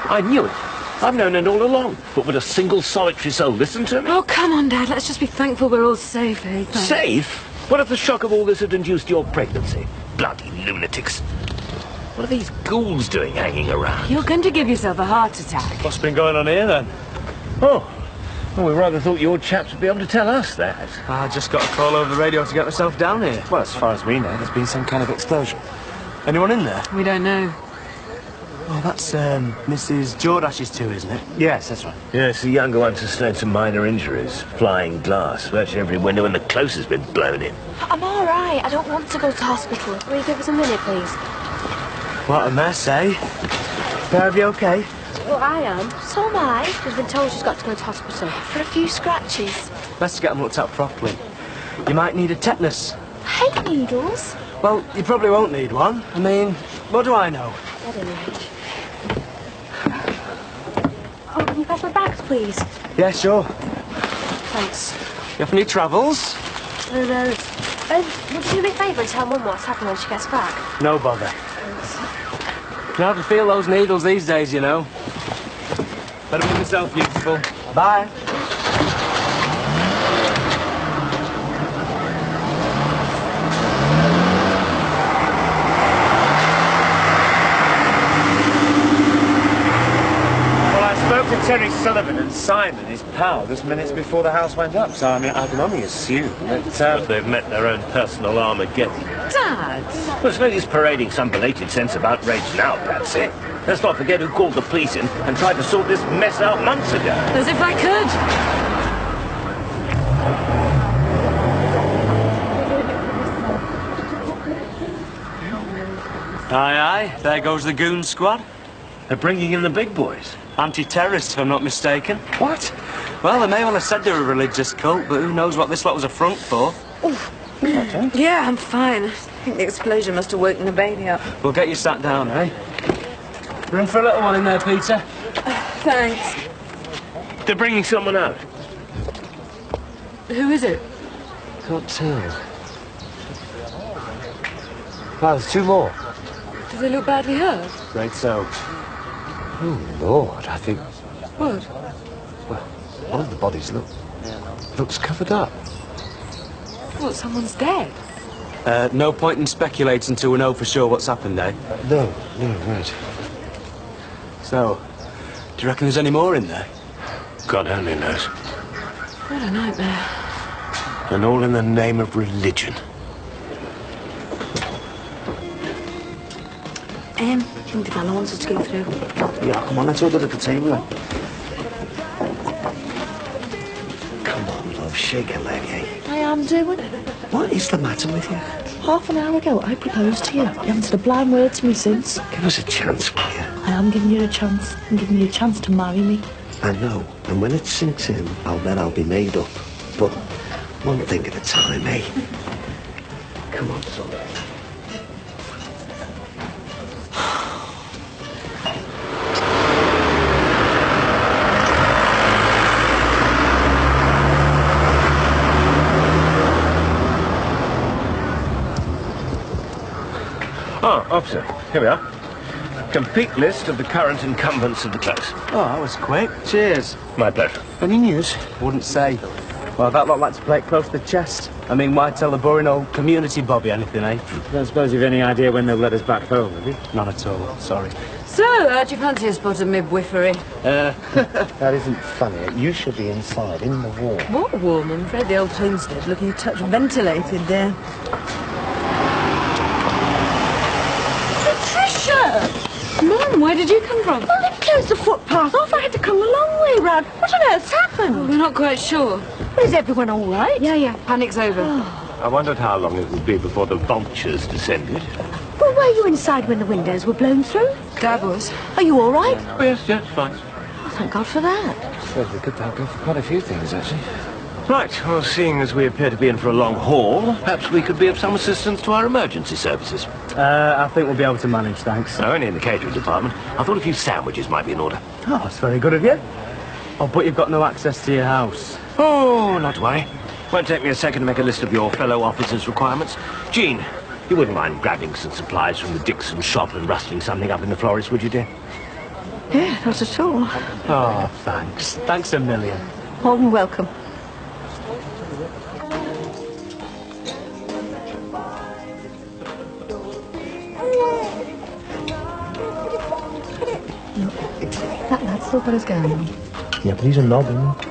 I knew it. I've known it all along. But would a single solitary soul listen to me? Oh, come on, Dad. Let's just be thankful we're all safe, eh? Safe? What if the shock of all this had induced your pregnancy? Bloody lunatics. What are these ghouls doing hanging around? You're going to give yourself a heart attack. What's been going on here, then? Oh. Well, we rather thought your chaps would be able to tell us that. I just got a call over the radio to get myself down here. Well, as far as we know, there's been some kind of explosion. Anyone in there? We don't know. Oh, that's Mrs. Jordash's too, isn't it? Yes, that's right. Yes, the younger one sustained some minor injuries. Flying glass. Virtually every window in the close has been blown in. I'm all right. I don't want to go to hospital. Will you give us a minute, please? What a mess, eh? Are you okay? Well, I am. So am I. She's been told she's got to go to hospital for a few scratches. Best to get them looked at properly. You might need a tetanus. I hate needles. Well, you probably won't need one. I mean, what do I know? At any rate. Oh, can you pass my bags, please? Yeah, sure. Thanks. You have any travels? No. Would you do me a favour and tell Mum what's happened when she gets back? No bother. You can hardly feel those needles these days, you know. Better make yourself useful. Bye. Terry Sullivan and Simon, his pal, just minutes before the house went up, so I mean, I can only assume that They've met their own personal Armageddon. Dad! Well, it's no use parading some belated sense of outrage now, Patsy. Let's not forget who called the police in and tried to sort this mess out months ago. As if I could. Aye, there goes the goon squad. They're bringing in the big boys. Anti-terrorists, if I'm not mistaken. What? Well, they may well have said they're a religious cult, but who knows what this lot was a front for. Yeah, I'm fine. I think the explosion must have woken the baby up. We'll get you sat down, eh? Room for a little one in there, Peter? Thanks. They're bringing someone out. Who is it? Can't tell. Oh, there's two more. Do they look badly hurt? Great so. Oh, Lord, I think... What? Well, one of the bodies looks covered up. What, someone's dead? No point in speculating until we know for sure what's happened, eh? No, right. So, do you reckon there's any more in there? God only knows. What a nightmare. And all in the name of religion. I think the fella wants us to go through. Yeah, come on, let's order at the table then. Come on, love, shake a leg, eh? I am doing. What is the matter with you? Half an hour ago, I proposed to you. You haven't said a blind word to me since. Give us a chance, will you? I am giving you a chance. I'm giving you a chance to marry me. I know, and when it sinks in, I'll be made up. But one thing at a time, eh? Come on, son. Oh, officer, here we are. Complete list of the current incumbents of the close. Oh, that was quick. Cheers. My pleasure. Any news? Wouldn't say. Well, that lot like to play it close to the chest. I mean, why tell the boring old community bobby anything, eh? Don't suppose you've any idea when they'll let us back home, have you? None at all. Sorry. So, do you fancy a spot of midwifery? That isn't funny. You should be inside, in the warm. What warm? I'm afraid the old homestead looking a touch ventilated there. Patricia! Mum, where did you come from? Well, they closed the footpath off. I had to come a long way round. What on earth's happened? We're not quite sure. Is everyone all right? Yeah. Panic's over. I wondered how long it would be before the vultures descended. Well, were you inside when the windows were blown through? Dad was. Are you all right? Oh, yes, fine. Oh, thank God for that. Suppose we could thank her for quite a few things, actually. Right, well, seeing as we appear to be in for a long haul, perhaps we could be of some assistance to our emergency services. I think we'll be able to manage, thanks. No, only in the catering department. I thought a few sandwiches might be in order. Oh, that's very good of you. Oh, but you've got no access to your house. Oh, not to worry. Won't take me a second to make a list of your fellow officers' requirements. Jean, you wouldn't mind grabbing some supplies from the Dixon shop and rustling something up in the florist, would you, dear? Yeah, not at all. Oh, thanks. Thanks a million. More than welcome. That lad's still got his gown on. Yeah, but he's a knob, isn't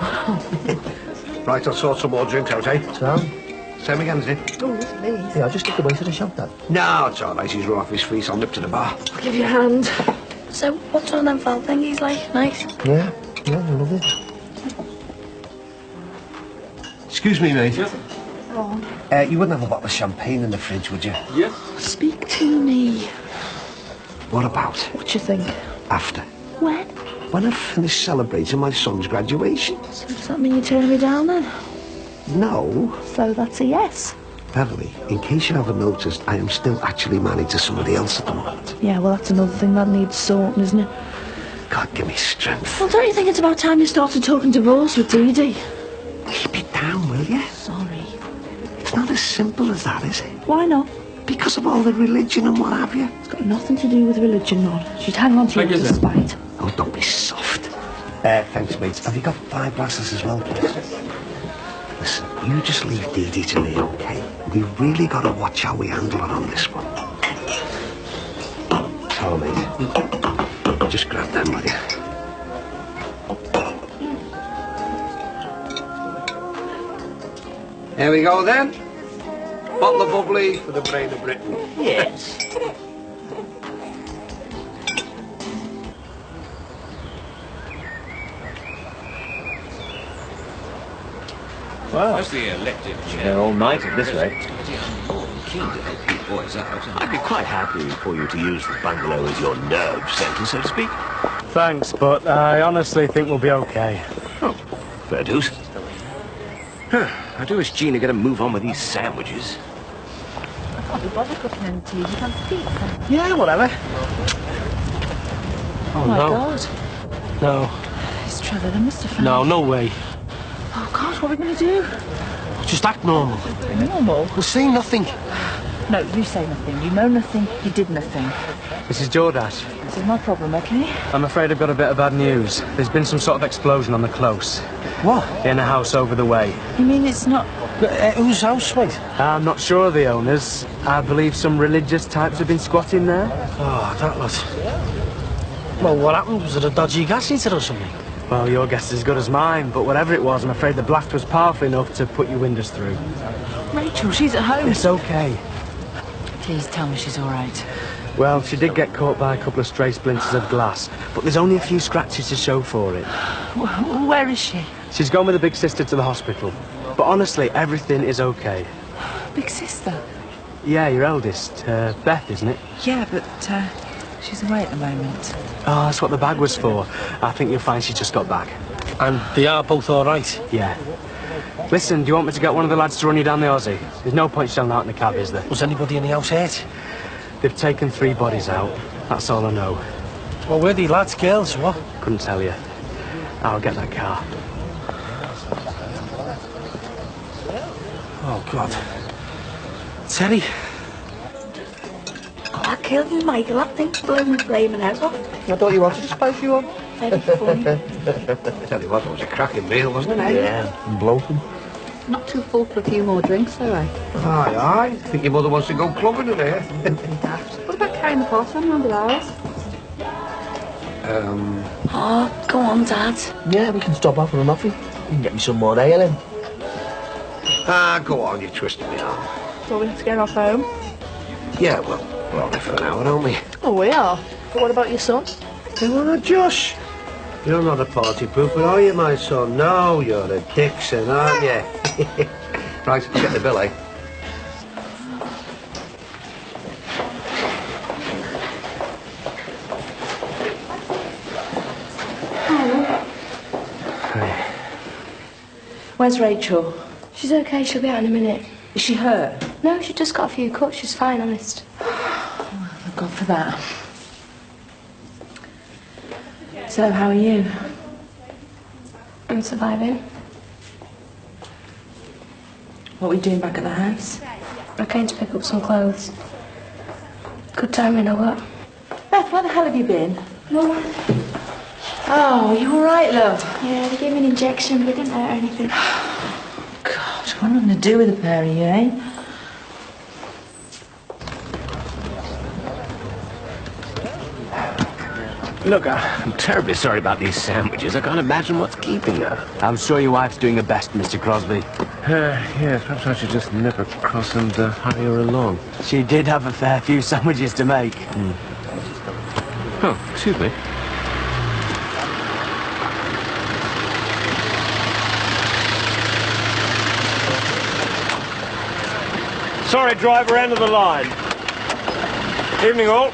he? Right, I'll sort some more drinks out, eh? So? Same again, is it? Oh, yes, please. Yeah, I'll just take the way to the shop, Dad. No, it's all right. He's raw off his feet. I'll nip to the bar. I'll give you a hand. So, what's on them felt thingies like? Nice? Yeah, I love it. Excuse me, mate. Go on. You wouldn't have a bottle of champagne in the fridge, would you? Yes. Speak to me. What about What do you think? after? When? When I've finished celebrating my son's graduation? So does that mean you turn me down then? No. So that's a yes. Beverly, in case you haven't noticed, I am still actually married to somebody else at the moment. Yeah, well, that's another thing that needs sorting, isn't it? God, give me strength. Well, don't you think it's about time you started talking divorce with Dee Dee? Keep it down, will you? Sorry. It's not as simple as that, is it? Why not? Because of all the religion and what have you. It's got nothing to do with religion, Rod. She'd hang on to you Thank you, to sir. spite. Oh, don't be soft. Thanks, mate. Have you got 5 glasses as well, please? Listen, you just leave Dee Dee to me, okay? We really got to watch how we handle her on this one. Oh, mate. Just grab them, will you? Here we go, then. Bottle of bubbly for the brain of Britain. Yes. Well, As the elected chair, they're all night at this rate. I'm more than keen to help you boys out. I'd be quite happy for you to use the bungalow as your nerve centre, so to speak. Thanks, but I honestly think we'll be okay. Oh, fair dues. I do wish Gina get a move on with these sandwiches. I can't be bothered cooking any tea. You fancy pizza? Yeah, whatever. Oh, my no. God. No. It's Trevor. They must have found No, no way. Oh, God, what are we going to do? Just act normal. Normal? We'll say nothing. No, you say nothing. You know nothing. You did nothing. Mrs. Jordash, This is my problem, okay? I'm afraid I've got a bit of bad news. There's been some sort of explosion on the close. What? In a house over the way. You mean it's not... Whose house, mate? I'm not sure of the owners. I believe some religious types have been squatting there. Oh, that lot. Well, what happened? Was it a dodgy gas heater or something? Well, your guess is as good as mine, but whatever it was, I'm afraid the blast was powerful enough to put your windows through. Rachel, she's at home. It's okay. Please tell me she's all right. Well, she did get caught by a couple of stray splinters of glass, but there's only a few scratches to show for it. Where is she? She's gone with the big sister to the hospital. But honestly, everything is okay. Big sister? Yeah, your eldest, Beth, isn't it? Yeah, but she's away at the moment. Oh, that's what the bag was for. I think you'll find she just got back. And they are both all right? Yeah. Listen, do you want me to get one of the lads to run you down the Aussie? There's no point selling out in the cab, is there? Was anybody in the house hurt? They've taken 3 bodies out. That's all I know. Well, were they lads, girls, what? Couldn't tell you. I'll get that car. Oh, God. Terry. I'll kill you, Michael. That thing's blowing my flaming head off. I thought you wanted a spicy one. Very funny. Tell you what, it was a cracking meal, wasn't it, eh? Yeah, and bloated. Not too full for a few more drinks, though, eh? Aye, aye. I think your mother wants to go clubbing in here. What about carrying the pot on around the hours? Oh, go on, Dad. Yeah, we can stop off for a muffin. You can get me some more ale in. Go on, you're twisting me arm. So we have to get off home? Yeah, well, we're only for an hour, aren't we? Oh, we are. But what about your son? Oh, Josh. You're not a party pooper, are you, my son? No, you're a Dixon, aren't you? Right, get the bill, eh? Where's Rachel? She's okay. She'll be out in a minute. Is she hurt? No, she just got a few cuts. She's fine, honest. Thank God for that. So, how are you? I'm surviving. What were you doing back at the house? I came to pick up some clothes. Good timing, or what? Beth, where the hell have you been? Mum, Oh, you all right, love? Yeah, they gave me an injection, but it didn't hurt or anything. God, what am I going to do with a pair of you, eh? Look, I'm terribly sorry about these sandwiches. I can't imagine what's keeping her. I'm sure your wife's doing her best, Mr. Crosby. Yes, perhaps I should just nip across and hurry her along. She did have a fair few sandwiches to make. Oh, excuse me. Sorry, driver, end of the line. Evening, all.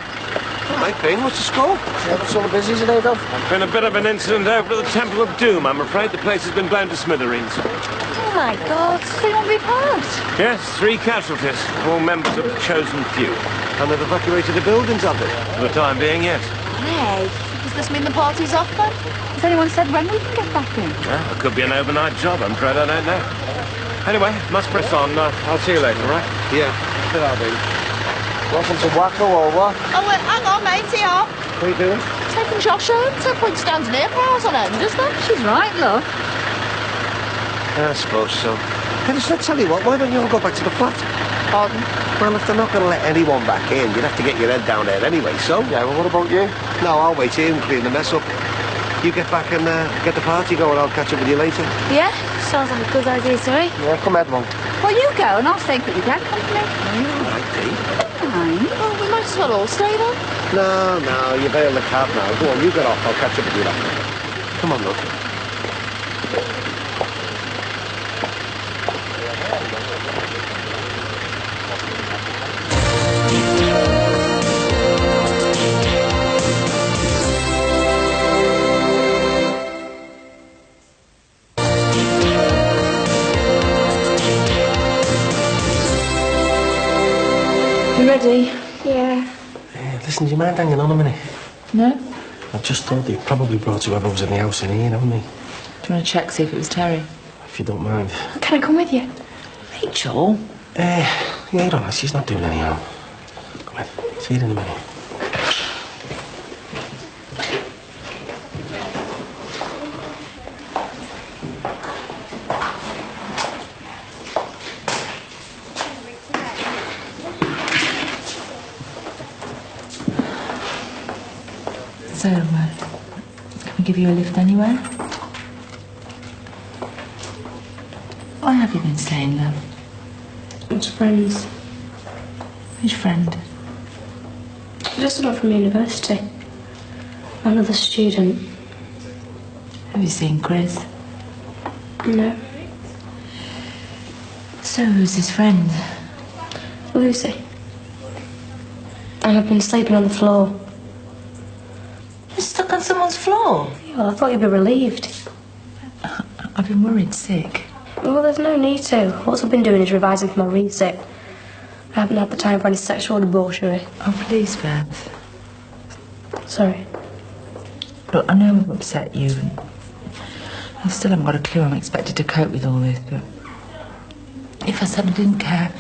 Hi, Ping. What's the score? Yeah, what's all the busy today, Dov? Been a bit of an incident over at the Temple of Doom, I'm afraid. The place has been blown to smithereens. Oh my God, they won't be part. Yes, 3 casualties, all members of the chosen few. And they've evacuated the buildings, have they? For the time being, yes. Hey, does this mean the party's off then? Has anyone said when we can get back in? Well, it could be an overnight job, I'm afraid I don't know. Anyway, must press on. I'll see you later, all right? Yeah. Where are we? Welcome to Wacko or what? Oh, wait, hang on, matey, up. What are you doing? Taking Josh home. No point standing here for hours on end, is there? She's right, look. I suppose so. Hey, listen, I tell you what, why don't you all go back to the flat? Pardon? Well, if they're not going to let anyone back in, you'd have to get your head down there anyway, so... Yeah, well, what about you? No, I'll wait here and clean the mess up. You get back and get the party going. I'll catch up with you later. Yeah, sounds like a good idea, sorry. Yeah, come ahead, Monk. Well, you go and I'll stay with you, Dad. Company. All right, Dee. Fine. Well, we might as well all stay then. No, you bail the cab now. Go on, you get off. I'll catch up with you later. Come on, look. You ready? Yeah. Hey, listen, do you mind hanging on a minute? No? I just thought they probably brought whoever was in the house in here, haven't they? Do you want to check, see if it was Terry? If you don't mind. Can I come with you? Rachel? Yeah, you don't know, she's not doing any harm. Come on, see you in a minute. So, can we give you a lift anywhere? Why have you been staying, love? It's friends. Which friend? Just not from university. Another student. Have you seen Chris? No. So, who's his friend? Lucy. And I've been sleeping on the floor. You're stuck on someone's floor? Well, I thought you'd be relieved. I've been worried sick. Well, there's no need to. What I've been doing is revising for my resit. I haven't had the time for any sexual debauchery. Oh, please, Beth. Sorry. Look, I know I've upset you, and I still haven't got a clue I'm expected to cope with all this, but if I said I didn't care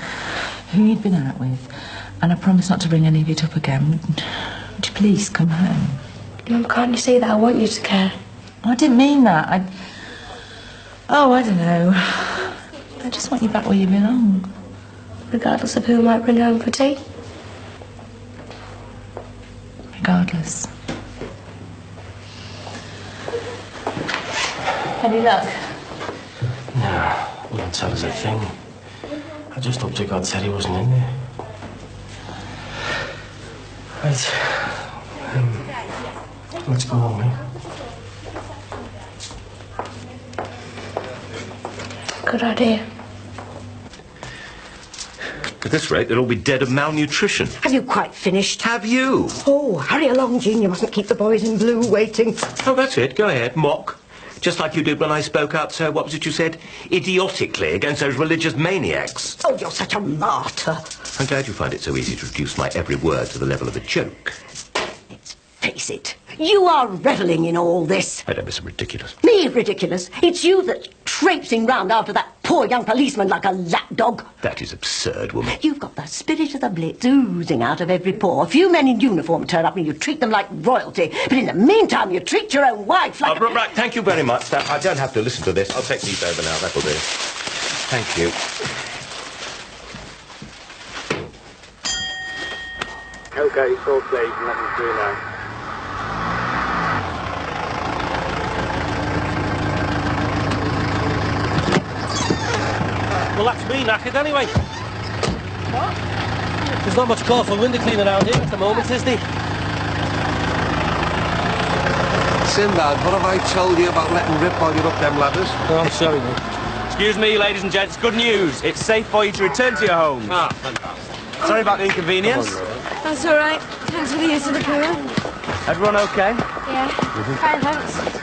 who you'd been out with, and I promised not to bring any of it up again, would you please come home? Mum, can't you see that I want you to care? I didn't mean that. I don't know. I just want you back where you belong. Regardless of who I might bring home for tea? Regardless. Any luck? No, wouldn't tell us a thing. I just hope to God said he wasn't in there. Right. Let's go home, eh? Good idea. At this rate, they'll all be dead of malnutrition. Have you quite finished? Have you? Oh, hurry along, Jean. You mustn't keep the boys in blue waiting. Oh, that's it. Go ahead. Mock. Just like you did when I spoke out so, what was it you said? Idiotically against those religious maniacs. Oh, you're such a martyr. I'm glad you find it so easy to reduce my every word to the level of a joke. Face it, you are revelling in all this. I don't be so ridiculous. Me ridiculous? It's you that's traipsing round after that poor young policeman like a lapdog. That is absurd, woman. You've got the spirit of the Blitz oozing out of every pore. A few men in uniform turn up and you treat them like royalty. But in the meantime, you treat your own wife like... Right, thank you very much. Now, I don't have to listen to this. I'll take these over now. That'll do. Thank you. Okay, it's all safe. Let me through now. Well, that's me knackered anyway. What? There's not much call for window cleaning around here at the moment, is there? Sinbad, what have I told you about letting rip while you're up them ladders? Oh, I'm sorry, mate. Excuse me, ladies and gents, good news. It's safe for you to return to your homes. Ah, fantastic. Sorry about the inconvenience. That's all right. Thanks for the use of the pool. Everyone okay? Yeah. Fine, thanks.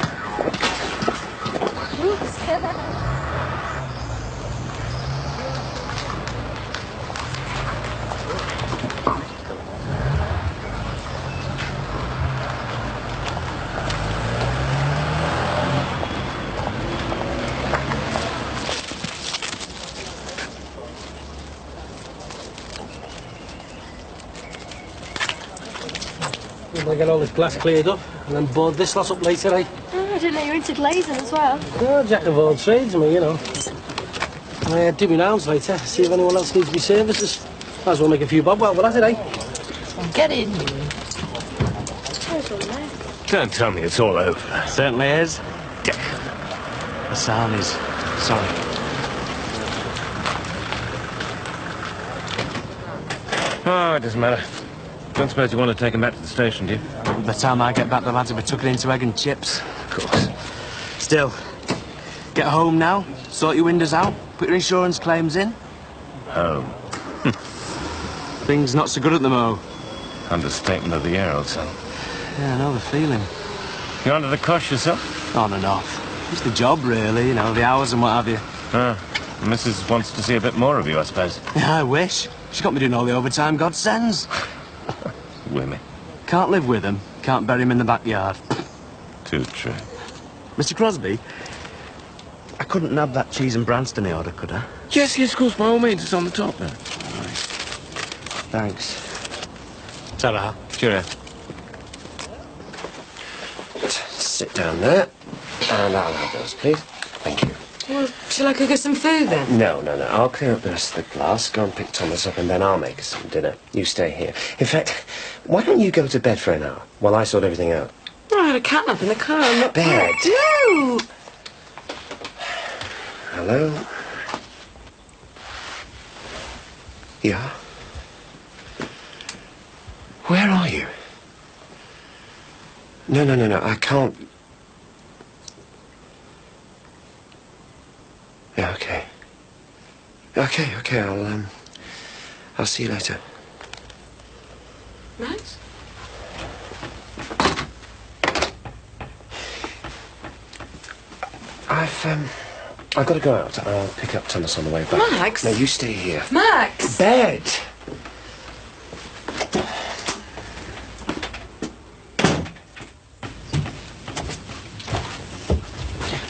We'll get all this glass cleared up and then board this lot up later, eh? Oh, I didn't know you were into glazing as well. Oh, jack of all trades, me, you know. I'll do me rounds later, see if anyone else needs me services. Might as well make a few bob while we're at it, eh? Get in. Don't tell me it's all over. Certainly is. Dick. The sound is. Sorry. Oh, it doesn't matter. Don't suppose you want to take him back to the station, do you? By the time I get back, the lads will be tucking into egg and chips. Of course. Still, get home now, sort your windows out, put your insurance claims in. Home. Things not so good at the Mo. Understatement of the year, old son. Yeah, I know the feeling. You under the cosh yourself? On and off. It's the job, really, you know, the hours and what have you. Ah, Mrs. wants to see a bit more of you, I suppose. Yeah, I wish. She's got me doing all the overtime God sends. Women. Can't live with them, can't bury him in the backyard. Too true. Mr. Crosby, I couldn't nab that cheese and Branston order, could I? Yes, of course, by all means, it's on the top there. Thanks. Ta-ra. Cheerio. Sit down there. And I'll have those, please. Thank you. Well, shall I cook us some food then? No. I'll clear up the rest of the glass, go and pick Thomas up, and then I'll make us some dinner. You stay here. In fact, why don't you go to bed for an hour while I sort everything out? Oh, I had a catnap in the car. I'm not... Bed? No! Hello? Yeah? Where are you? No, I can't... Yeah, okay. Okay, I'll see you later. Max? I've got to go out. I'll pick up Thomas on the way back. Max? No, you stay here. Max! Bed!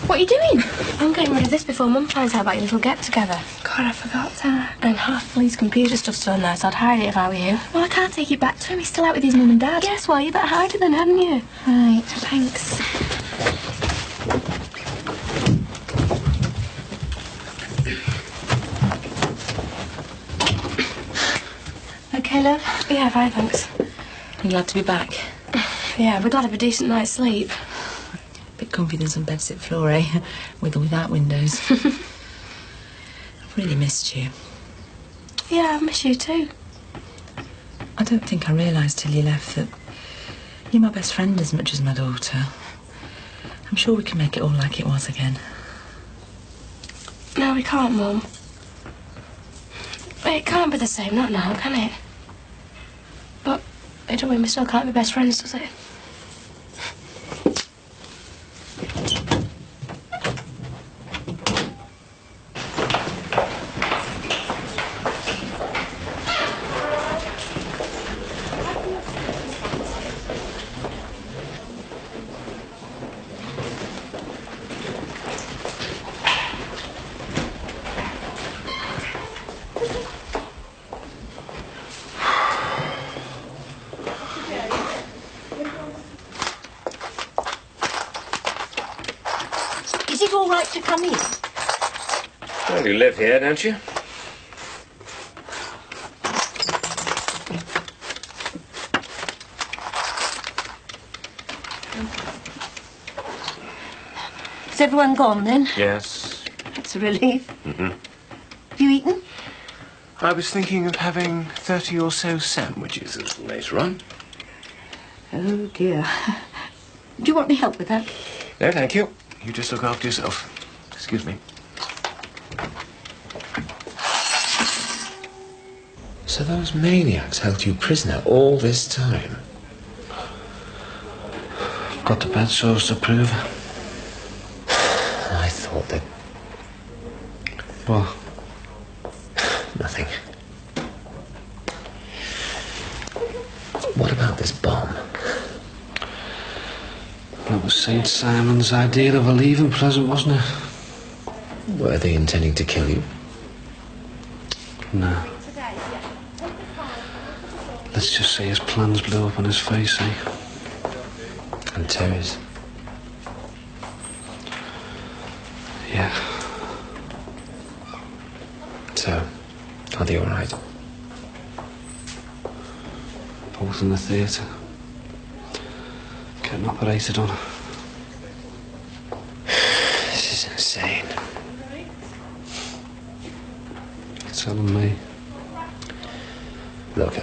What are you doing? I'm getting rid of this before Mum finds out about your little get-together. God, I forgot that. And half Lee's computer stuff's still in there, so I'd hide it if I were you. Well, I can't take it back to him. He's still out with his mum and dad. Guess what? You better hide it then, hadn't you? Right, thanks. Okay, love? Yeah, fine, thanks. I'm glad to be back. Yeah, we're glad of a decent night's sleep. Bit comfy than some bedsit floor, eh? With or without windows. I've really missed you. Yeah, I miss you too. I don't think I realised till you left that you're my best friend as much as my daughter. I'm sure we can make it all like it was again. No, we can't, Mum. It can't be the same, not now, can it? But it don't mean we still can't be best friends, does it? Is it all right to come in? Well, you live here, don't you? Is everyone gone then? Yes. That's a relief. Mm-hmm. Have you eaten? I was thinking of having 30 or so sandwiches a little later on. Oh, dear. Do you want any help with that? No, thank you. You just look after yourself. Excuse me. So those maniacs held you prisoner all this time? Got the bed sores to prove. I thought that... What? Nothing. What about this bomb? That was St. Simon's idea of a leaving present, wasn't it? Were they intending to kill you? No. Let's just say his plans blew up on his face, eh? And Terry's? Yeah. So, are they all right? Both in the theatre. Getting operated on. This is insane. You're telling me. Look,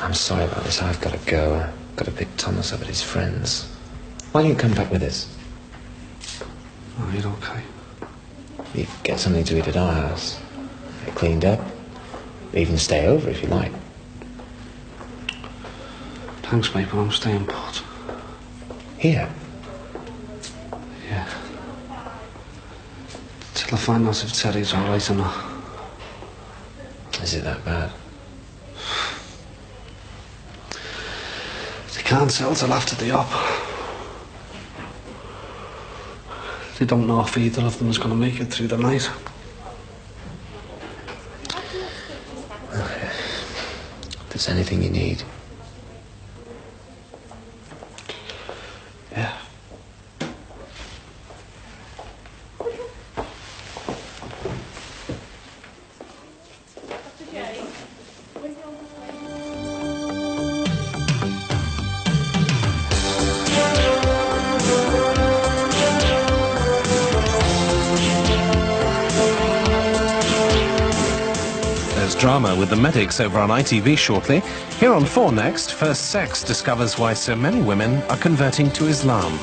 I'm sorry about this. I've got to go. I've got to pick Thomas up at his friend's. Why don't you come back with us? Oh, you're okay. You get something to eat at our house. Get cleaned up. Even stay over if you like. Thanks, mate, but I'm staying put. Here? Yeah. Till I find out if Terry's all right or not. Is it that bad? They can't tell till after the op. They don't know if either of them is going to make it through the night. Okay. If there's anything you need. Yeah. There's drama with the medics over on ITV shortly. Here on 4 Next, First Sex discovers why so many women are converting to Islam.